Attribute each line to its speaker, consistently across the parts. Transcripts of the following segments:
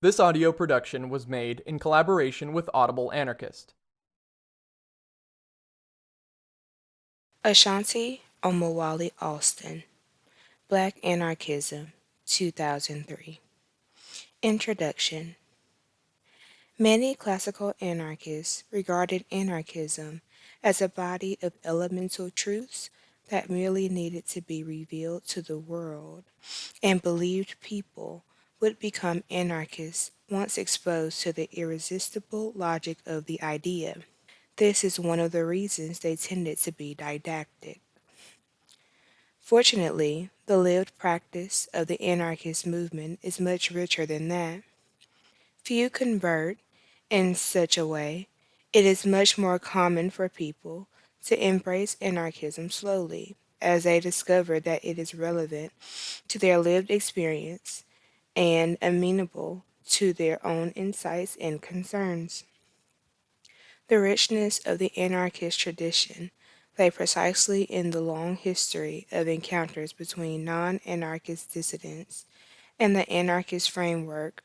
Speaker 1: This audio production was made in collaboration with Audible Anarchist.
Speaker 2: Ashanti Omowale Alston, Black Anarchism, 2003. Introduction. Many classical anarchists regarded anarchism as a body of elemental truths that merely needed to be revealed to the world, and believed people would become anarchists once exposed to the irresistible logic of the idea. This is one of the reasons they tended to be didactic. Fortunately, the lived practice of the anarchist movement is much richer than that. Few convert in such a way. It is much more common for people to embrace anarchism slowly as they discover that it is relevant to their lived experience and amenable to their own insights and concerns. The richness of the anarchist tradition lay precisely in the long history of encounters between non-anarchist dissidents and the anarchist framework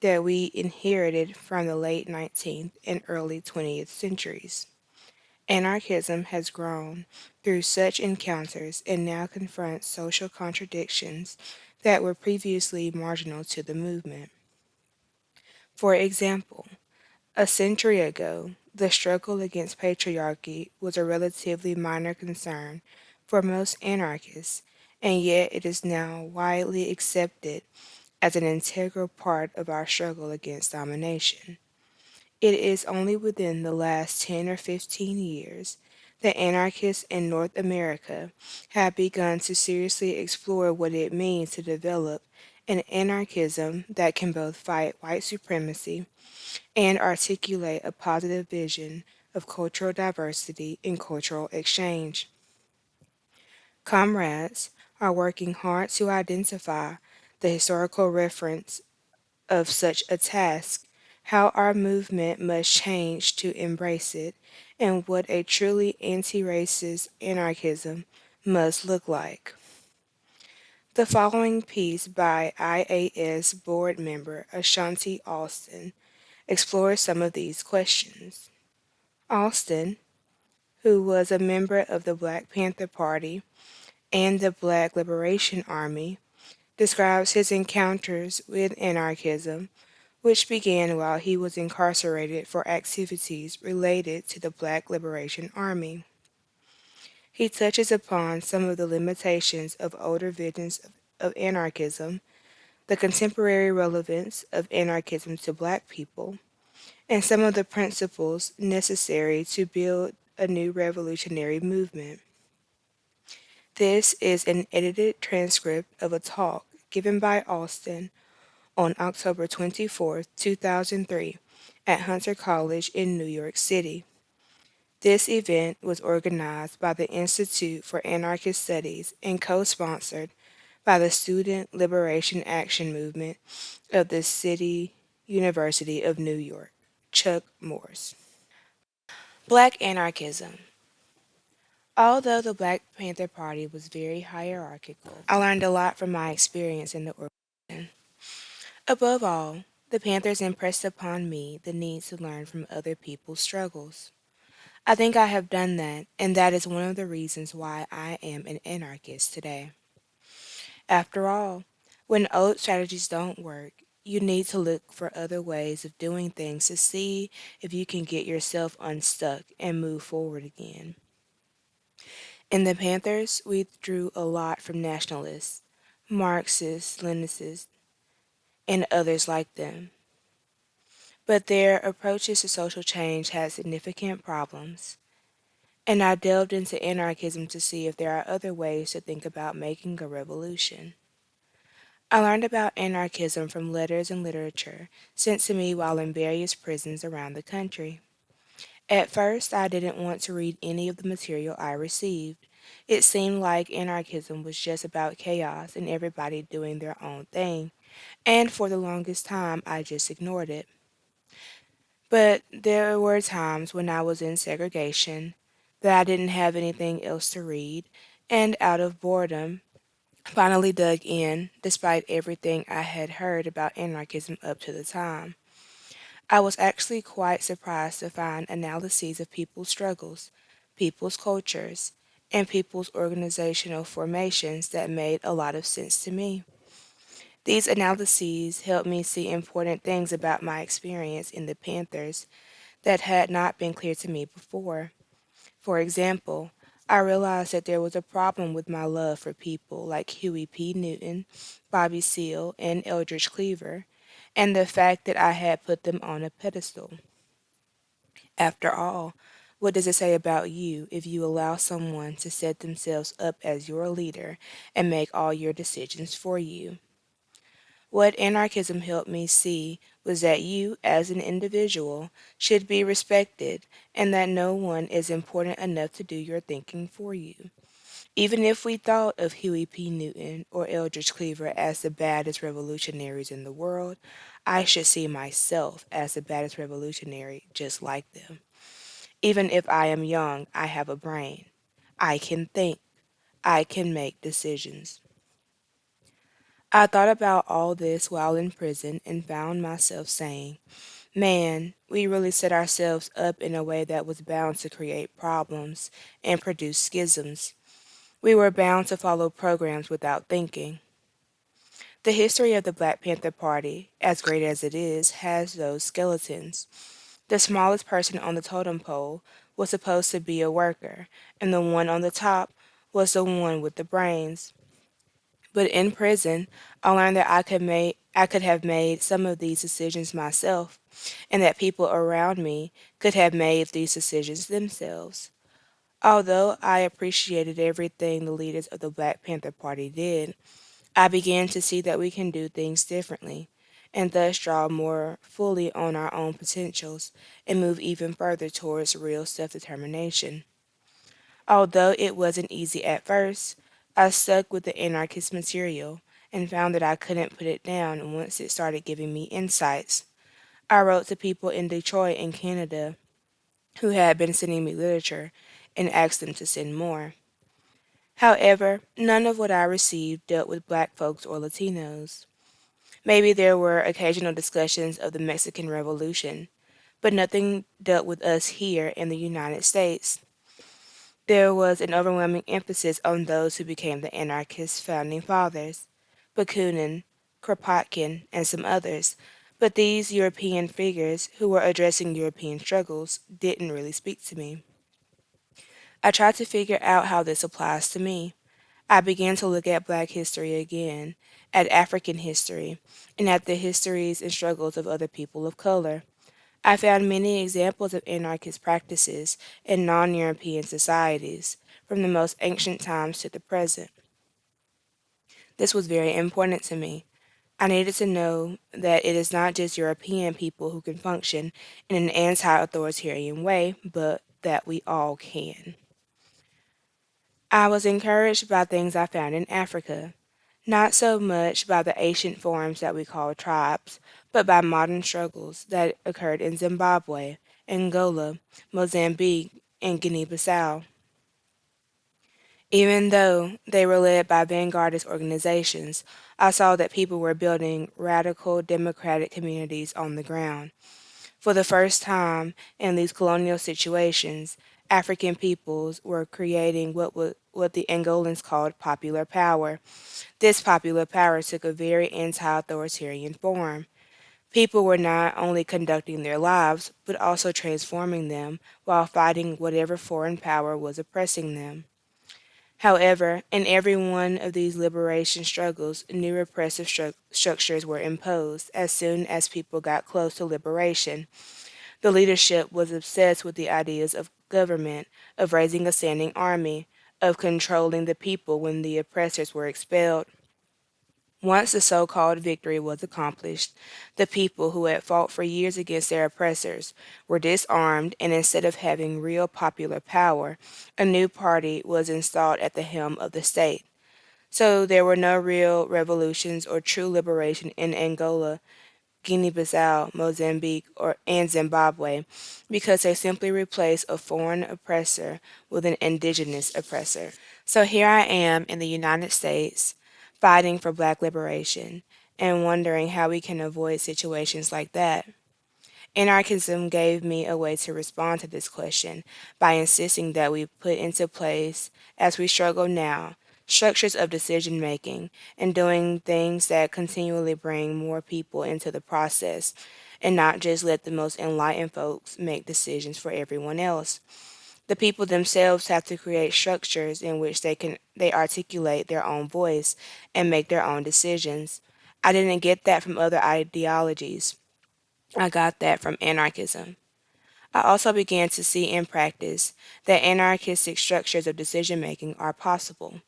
Speaker 2: that we inherited from the late 19th and early 20th centuries. Anarchism has grown through such encounters and now confronts social contradictions that were previously marginal to the movement. For example, a century ago, the struggle against patriarchy was a relatively minor concern for most anarchists, and yet it is now widely accepted as an integral part of our struggle against domination. It is only within the last 10 or 15 years that anarchists in North America have begun to seriously explore what it means to develop an anarchism that can both fight white supremacy and articulate a positive vision of cultural diversity and cultural exchange. Comrades are working hard to identify the historical reference of such a task, how our movement must change to embrace it, and what a truly anti-racist anarchism must look like. The following piece by IAS board member Ashanti Alston explores some of these questions. Alston, who was a member of the Black Panther Party and the Black Liberation Army, describes his encounters with anarchism, which began while he was incarcerated for activities related to the Black Liberation Army. He touches upon some of the limitations of older visions of anarchism, the contemporary relevance of anarchism to Black people, and some of the principles necessary to build a new revolutionary movement. This is an edited transcript of a talk given by Alston on October 24, 2003, at Hunter College in New York City. This event was organized by the Institute for Anarchist Studies and co-sponsored by the Student Liberation Action Movement of the City University of New York. Chuck Morse. Black Anarchism. Although the Black Panther Party was very hierarchical, I learned a lot from my experience in the organization. Above all, the Panthers impressed upon me the need to learn from other people's struggles. I think I have done that, and that is one of the reasons why I am an anarchist today. After all, when old strategies don't work, you need to look for other ways of doing things to see if you can get yourself unstuck and move forward again. In the Panthers, we drew a lot from nationalists, Marxists, Leninists, and others like them. But their approaches to social change had significant problems, and I delved into anarchism to see if there are other ways to think about making a revolution. I learned about anarchism from letters and literature sent to me while in various prisons around the country. At first, I didn't want to read any of the material I received. It seemed like anarchism was just about chaos and everybody doing their own thing, and for the longest time, I just ignored it. But there were times when I was in segregation, that I didn't have anything else to read, and out of boredom, finally dug in, despite everything I had heard about anarchism up to the time. I was actually quite surprised to find analyses of people's struggles, people's cultures, and people's organizational formations that made a lot of sense to me. These analyses helped me see important things about my experience in the Panthers that had not been clear to me before. For example, I realized that there was a problem with my love for people like Huey P. Newton, Bobby Seale, and Eldridge Cleaver, and the fact that I had put them on a pedestal. After all, what does it say about you if you allow someone to set themselves up as your leader and make all your decisions for you? What anarchism helped me see was that you, as an individual, should be respected and that no one is important enough to do your thinking for you. Even if we thought of Huey P. Newton or Eldridge Cleaver as the baddest revolutionaries in the world, I should see myself as the baddest revolutionary just like them. Even if I am young, I have a brain. I can think. I can make decisions. I thought about all this while in prison and found myself saying, man, we really set ourselves up in a way that was bound to create problems and produce schisms. We were bound to follow programs without thinking. The history of the Black Panther Party, as great as it is, has those skeletons. The smallest person on the totem pole was supposed to be a worker, and the one on the top was the one with the brains. But in prison, I learned that I could have made some of these decisions myself, and that people around me could have made these decisions themselves. Although I appreciated everything the leaders of the Black Panther Party did, I began to see that we can do things differently, and thus draw more fully on our own potentials and move even further towards real self determination. Although it wasn't easy at first, I stuck with the anarchist material and found that I couldn't put it down once it started giving me insights. I wrote to people in Detroit and Canada who had been sending me literature and asked them to send more. However, none of what I received dealt with black folks or Latinos. Maybe there were occasional discussions of the Mexican Revolution, but nothing dealt with us here in the United States. There was an overwhelming emphasis on those who became the anarchist founding fathers, Bakunin, Kropotkin, and some others, but these European figures who were addressing European struggles didn't really speak to me. I tried to figure out how this applies to me. I began to look at Black history again, at African history, and at the histories and struggles of other people of color. I found many examples of anarchist practices in non European societies, from the most ancient times to the present. This was very important to me. I needed to know that it is not just European people who can function in an anti authoritarian way, but that we all can. I was encouraged by things I found in Africa, not so much by the ancient forms that we call tribes, but by modern struggles that occurred in Zimbabwe, Angola, Mozambique, and Guinea-Bissau. Even though they were led by vanguardist organizations, I saw that people were building radical democratic communities on the ground. For the first time in these colonial situations, African peoples were creating what the Angolans called popular power. This popular power took a very anti-authoritarian form. People were not only conducting their lives, but also transforming them while fighting whatever foreign power was oppressing them. However, in every one of these liberation struggles, new repressive structures were imposed as soon as people got close to liberation. The leadership was obsessed with the ideas of government, of raising a standing army, of controlling the people when the oppressors were expelled. Once the so-called victory was accomplished, the people who had fought for years against their oppressors were disarmed, and instead of having real popular power, a new party was installed at the helm of the state. So there were no real revolutions or true liberation in Angola, Guinea-Bissau, Mozambique, and Zimbabwe, because they simply replaced a foreign oppressor with an indigenous oppressor. So here I am in the United States. fighting for Black liberation, and wondering how we can avoid situations like that. Anarchism gave me a way to respond to this question by insisting that we put into place, as we struggle now, structures of decision making and doing things that continually bring more people into the process and not just let the most enlightened folks make decisions for everyone else. The people themselves have to create structures in which they articulate their own voice and make their own decisions. I didn't get that from other ideologies. I got that from anarchism. I also began to see in practice that anarchistic structures of decision making are possible.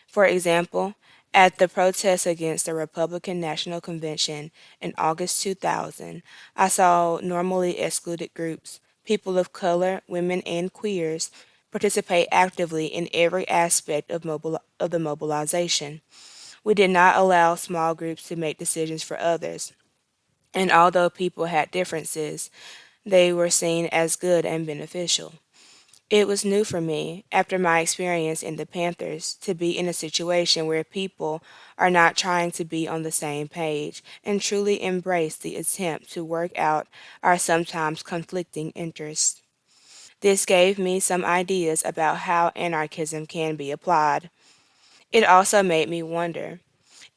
Speaker 2: For example, at the protests against the Republican National Convention in August 2000, I saw normally excluded groups, people of color, women, and queers, participate actively in every aspect of the mobilization. We did not allow small groups to make decisions for others, and although people had differences, they were seen as good and beneficial. It was new for me, after my experience in the Panthers, to be in a situation where people are not trying to be on the same page and truly embrace the attempt to work out our sometimes conflicting interests. This gave me some ideas about how anarchism can be applied. It also made me wonder,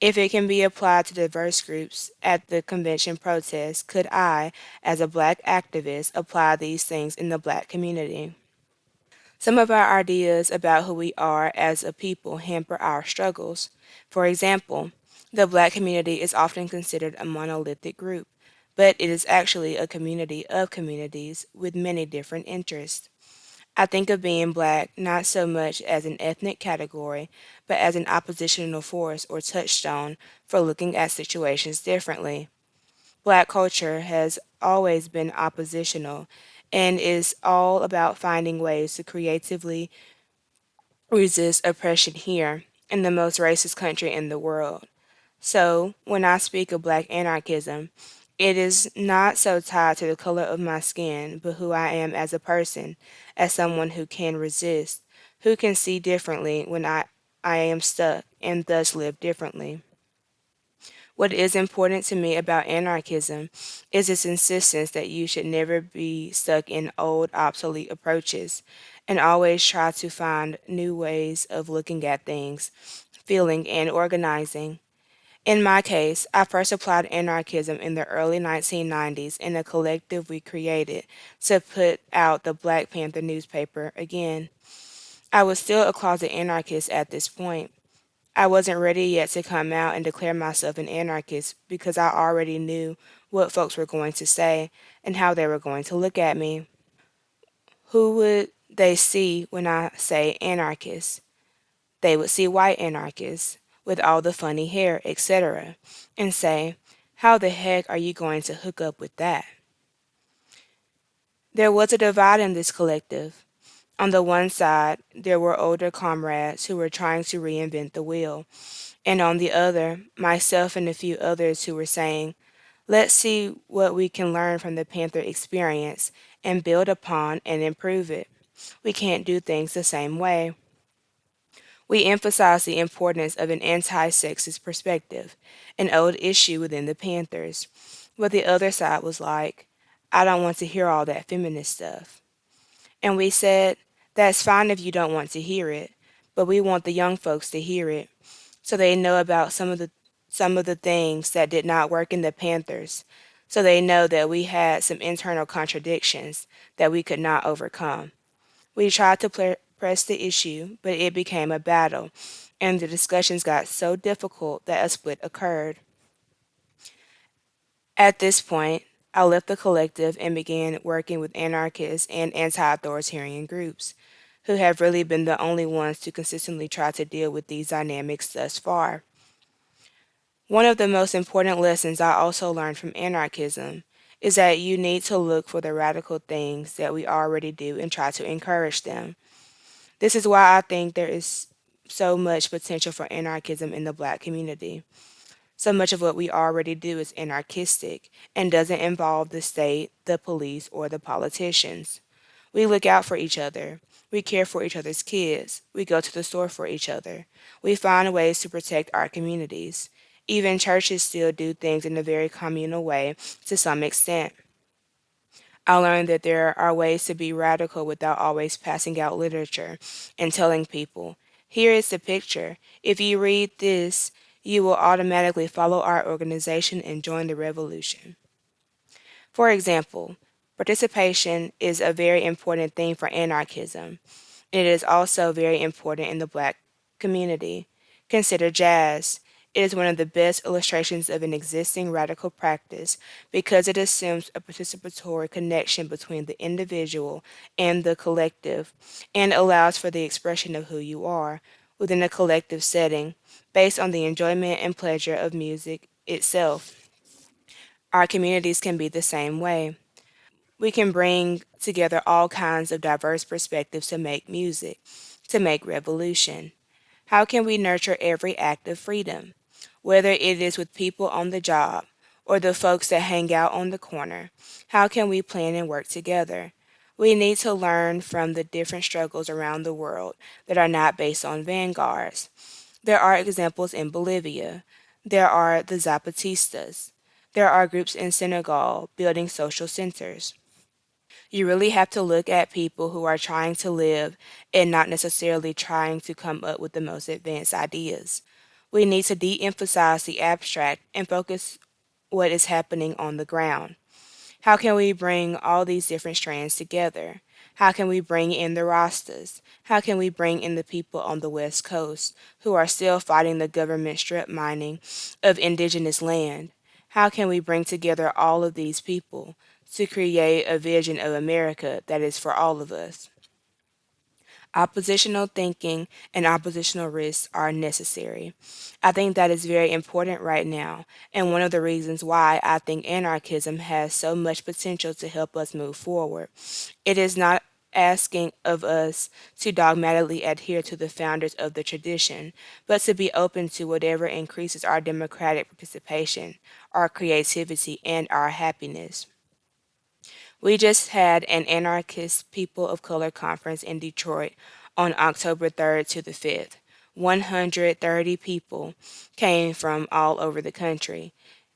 Speaker 2: if it can be applied to diverse groups at the convention protest, could I, as a Black activist, apply these things in the Black community? Some of our ideas about who we are as a people hamper our struggles. For example, the Black community is often considered a monolithic group, but it is actually a community of communities with many different interests. I think of being Black not so much as an ethnic category, but as an oppositional force or touchstone for looking at situations differently. Black culture has always been oppositional and is all about finding ways to creatively resist oppression here, in the most racist country in the world. So, when I speak of Black anarchism, it is not so tied to the color of my skin, but who I am as a person, as someone who can resist, who can see differently when I am stuck, and thus live differently. What is important to me about anarchism is its insistence that you should never be stuck in old, obsolete approaches and always try to find new ways of looking at things, feeling, and organizing. In my case, I first applied anarchism in the early 1990s in a collective we created to put out the Black Panther newspaper again. I was still a closet anarchist at this point. I wasn't ready yet to come out and declare myself an anarchist because I already knew what folks were going to say and how they were going to look at me. Who would they see when I say anarchist? They would see white anarchists with all the funny hair, etc., and say, how the heck are you going to hook up with that? There was a divide in this collective. On the one side, there were older comrades who were trying to reinvent the wheel, and on the other, myself and a few others who were saying, let's see what we can learn from the Panther experience and build upon and improve it. We can't do things the same way. We emphasize the importance of an anti-sexist perspective, an old issue within the Panthers. But the other side was like, I don't want to hear all that feminist stuff. And we said, that's fine if you don't want to hear it, but we want the young folks to hear it so they know about some of the things that did not work in the Panthers, so they know that we had some internal contradictions that we could not overcome. We tried to press the issue, but it became a battle, and the discussions got so difficult that a split occurred. At this point, I left the collective and began working with anarchist and anti-authoritarian groups, who have really been the only ones to consistently try to deal with these dynamics thus far. One of the most important lessons I also learned from anarchism is that you need to look for the radical things that we already do and try to encourage them. This is why I think there is so much potential for anarchism in the Black community. So much of what we already do is anarchistic and doesn't involve the state, the police, or the politicians. We look out for each other. We care for each other's kids. We go to the store for each other. We find ways to protect our communities. Even churches still do things in a very communal way to some extent. I learned that there are ways to be radical without always passing out literature and telling people, here is the picture. If you read this, you will automatically follow our organization and join the revolution. For example, participation is a very important thing for anarchism. It is also very important in the black community. Consider jazz. It is one of the best illustrations of an existing radical practice because it assumes a participatory connection between the individual and the collective and allows for the expression of who you are within a collective setting based on the enjoyment and pleasure of music itself. Our communities can be the same way. We can bring together all kinds of diverse perspectives to make music, to make revolution. How can we nurture every act of freedom, whether it is with people on the job or the folks that hang out on the corner? How can we plan and work together? We need to learn from the different struggles around the world that are not based on vanguards. There are examples in Bolivia. There are the Zapatistas. There are groups in Senegal building social centers. You really have to look at people who are trying to live and not necessarily trying to come up with the most advanced ideas. We need to de emphasize the abstract and focus what is happening on the ground. How can we bring all these different strands together? How can we bring in the Rastas? How can we bring in the people on the West Coast who are still fighting the government strip mining of indigenous land? How can we bring together all of these people to create a vision of America that is for all of us? Oppositional thinking and oppositional risks are necessary. I think that is very important right now, and one of the reasons why I think anarchism has so much potential to help us move forward. It is not asking of us to dogmatically adhere to the founders of the tradition, but to be open to whatever increases our democratic participation, our creativity, and our happiness. We just had an anarchist people of color conference in Detroit on October 3rd to the 5th. 130 people came from all over the country.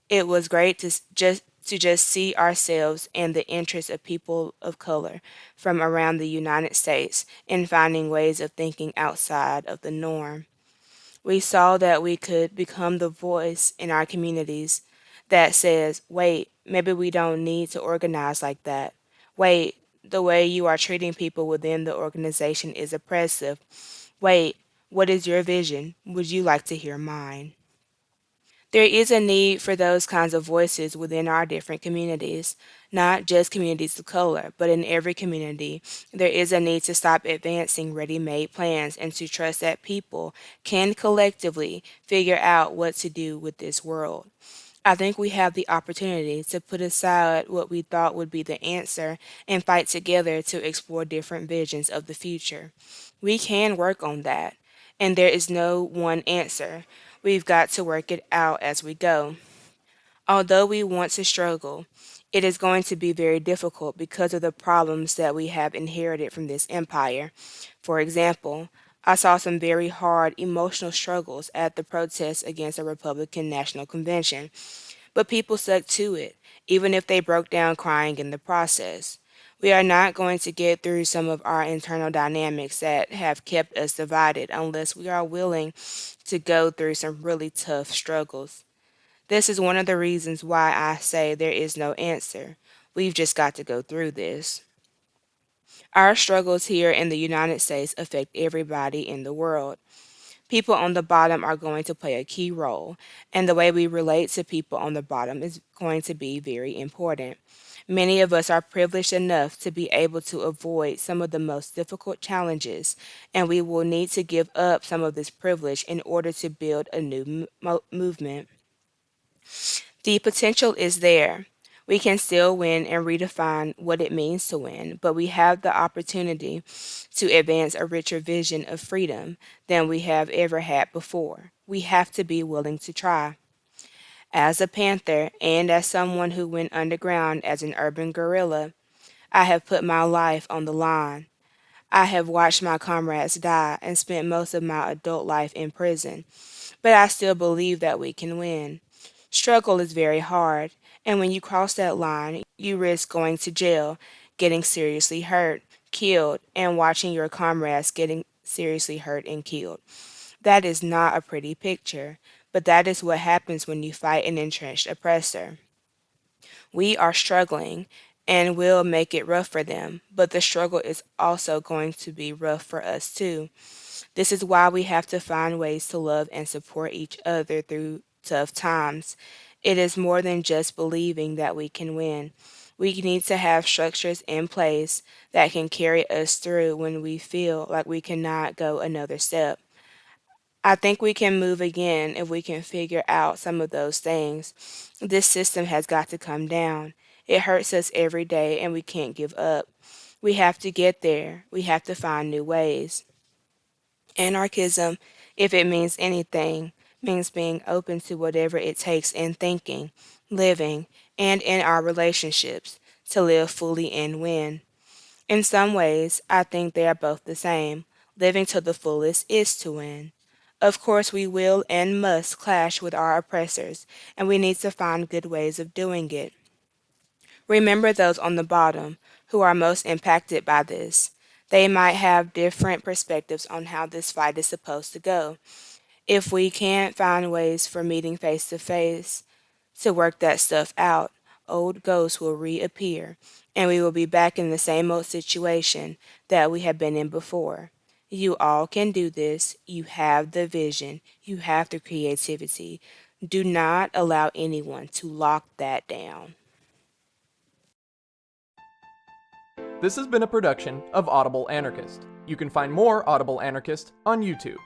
Speaker 2: It was great to just see ourselves and the interests of people of color from around the United States in finding ways of thinking outside of the norm. We saw that we could become the voice in our communities that says, wait, maybe we don't need to organize like that. Wait, the way you are treating people within the organization is oppressive. Wait, what is your vision? Would you like to hear mine? There is a need for those kinds of voices within our different communities, not just communities of color, but in every community. There is a need to stop advancing ready made plans and to trust that people can collectively figure out what to do with this world. I think we have the opportunity to put aside what we thought would be the answer and fight together to explore different visions of the future. We can work on that, and there is no one answer. We've got to work it out as we go. Although we want to struggle, it is going to be very difficult because of the problems that we have inherited from this empire. For example, I saw some very hard emotional struggles at the protests against a Republican National Convention, but people stuck to it, even if they broke down crying in the process. We are not going to get through some of our internal dynamics that have kept us divided unless we are willing to go through some really tough struggles. This is one of the reasons why I say there is no answer. We've just got to go through this. Our struggles here in the United States affect everybody in the world. People on the bottom are going to play a key role, and the way we relate to people on the bottom is going to be very important. Many of us are privileged enough to be able to avoid some of the most difficult challenges, and we will need to give up some of this privilege in order to build a new movement. The potential is there. We can still win and redefine what it means to win, but we have the opportunity to advance a richer vision of freedom than we have ever had before. We have to be willing to try. As a Panther and as someone who went underground as an urban guerrilla, I have put my life on the line. I have watched my comrades die and spent most of my adult life in prison, but I still believe that we can win. Struggle is very hard, and when you cross that line, you risk going to jail, getting seriously hurt, killed, and watching your comrades getting seriously hurt and killed. That is not a pretty picture, but that is what happens when you fight an entrenched oppressor. We are struggling and will make it rough for them, but the struggle is also going to be rough for us too. This is why we have to find ways to love and support each other through tough times. It is more than just believing that we can win. We need to have structures in place that can carry us through when we feel like we cannot go another step. I think we can move again if we can figure out some of those things. This system has got to come down. It hurts us every day and we can't give up. We have to get there. We have to find new ways. Anarchism, if it means anything, means being open to whatever it takes in thinking, living, and in our relationships to live fully and win. In some ways, I think they are both the same. Living to the fullest is to win. Of course, we will and must clash with our oppressors, and we need to find good ways of doing it. Remember those on the bottom who are most impacted by this. They might have different perspectives on how this fight is supposed to go. If we can't find ways for meeting face to face to work that stuff out, old ghosts will reappear, and we will be back in the same old situation that we have been in before. You all can do this. You have the vision. You have the creativity. Do not allow anyone to lock that down.
Speaker 1: This has been a production of Audible Anarchist. You can find more Audible Anarchist on YouTube.